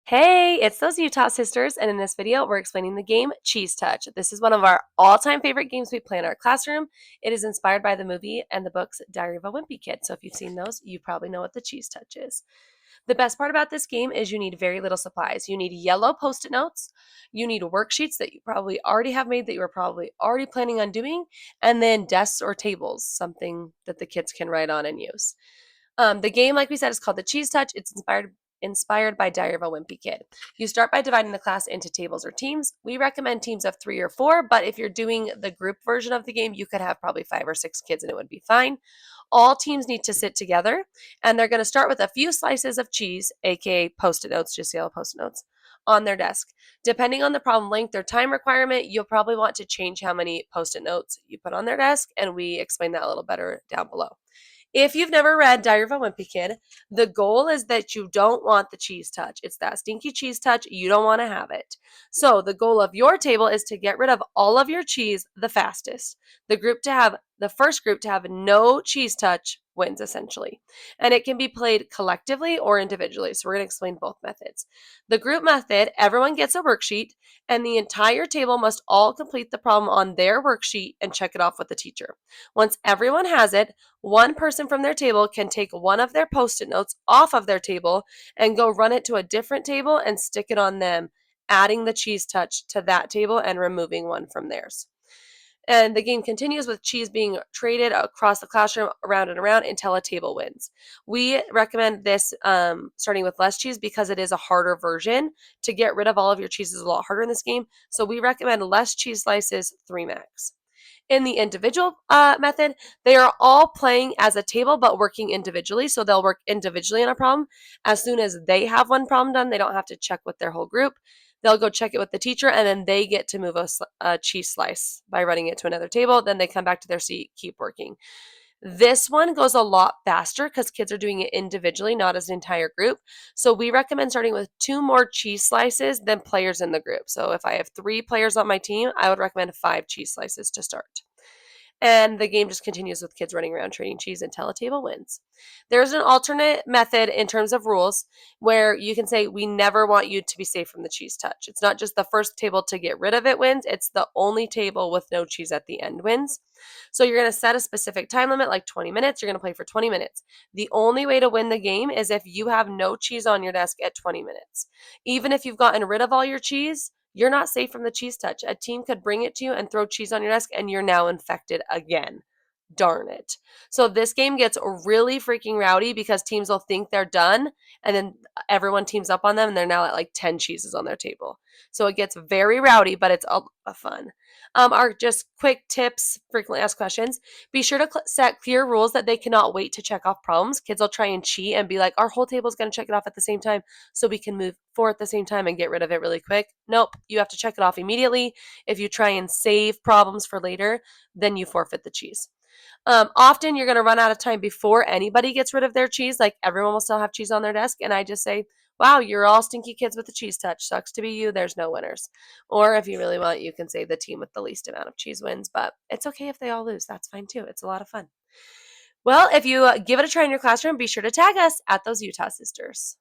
Hey, it's those Utah sisters, and in this video, we're explaining the game Cheese Touch. This is one of our all-time favorite games we play in our classroom. It is inspired by the movie and the books Diary of a Wimpy Kid, so if you've seen those, you probably know what the Cheese Touch is. The best part about this game is you need very little supplies. You need yellow Post-it notes, you need worksheets that you probably already have made that you were probably already planning on doing, and then desks or tables, something that the kids can write on and use. The game, like we said, is called the Cheese Touch. It's inspired by Diary of a Wimpy Kid. You start by dividing the class into tables or teams. We recommend teams of 3 or 4, but if you're doing the group version of the game, you could have probably 5 or 6 kids and it would be fine. All teams need to sit together, and they're going to start with a few slices of cheese, aka Post-it notes, just yellow Post-it notes, on their desk. Depending on the problem length or time requirement, you'll probably want to change how many Post-it notes you put on their desk, and we explain that a little better down below. If you've never read Diary of a Wimpy Kid, the goal is that you don't want the cheese touch. It's that stinky cheese touch. You don't want to have it. So the goal of your table is to get rid of all of your cheese the fastest. The first group to have no cheese touch wins essentially. And it can be played collectively or individually. So we're going to explain both methods. The group method, everyone gets a worksheet and the entire table must all complete the problem on their worksheet and check it off with the teacher. Once everyone has it, one person from their table can take one of their Post-it notes off of their table and go run it to a different table and stick it on them, adding the cheese touch to that table and removing one from theirs. And the game continues with cheese being traded across the classroom around and around until a table wins. We recommend this starting with less cheese because it is a harder version. To get rid of all of your cheese is a lot harder in this game. So we recommend less cheese slices, 3 max. In the individual method, they are all playing as a table but working individually. So they'll work individually on a problem. As soon as they have one problem done, they don't have to check with their whole group. They'll go check it with the teacher, and then they get to move a cheese slice by running it to another table. Then they come back to their seat, keep working. This one goes a lot faster because kids are doing it individually, not as an entire group. So we recommend starting with 2 more cheese slices than players in the group. So if I have 3 players on my team, I would recommend 5 cheese slices to start. And the game just continues with kids running around trading cheese until a table wins. There's an alternate method in terms of rules where you can say, we never want you to be safe from the cheese touch. It's not just the first table to get rid of it wins, it's the only table with no cheese at the end wins. So you're going to set a specific time limit, like 20 minutes. You're going to play for 20 minutes. The only way to win the game is if you have no cheese on your desk at 20 minutes. Even if you've gotten rid of all your cheese, you're not safe from the cheese touch. A team could bring it to you and throw cheese on your desk, and you're now infected again. Darn it. So this game gets really freaking rowdy because teams will think they're done, and then everyone teams up on them, and they're now at like 10 cheeses on their table. So it gets very rowdy, but it's a fun. Our just quick tips, frequently asked questions. Be sure to set clear rules that they cannot wait to check off problems. Kids will try and cheat and be like, our whole table is going to check it off at the same time so we can move forward at the same time and get rid of it really quick. Nope, you have to check it off immediately. If you try and save problems for later, then you forfeit the cheese. Often you're going to run out of time before anybody gets rid of their cheese. Like everyone will still have cheese on their desk. And I just say, wow, you're all stinky kids with the cheese touch. Sucks to be you. There's no winners. Or if you really want, you can say the team with the least amount of cheese wins. But it's okay if they all lose. That's fine too. It's a lot of fun. Well, if you give it a try in your classroom, be sure to tag us at those Utah sisters.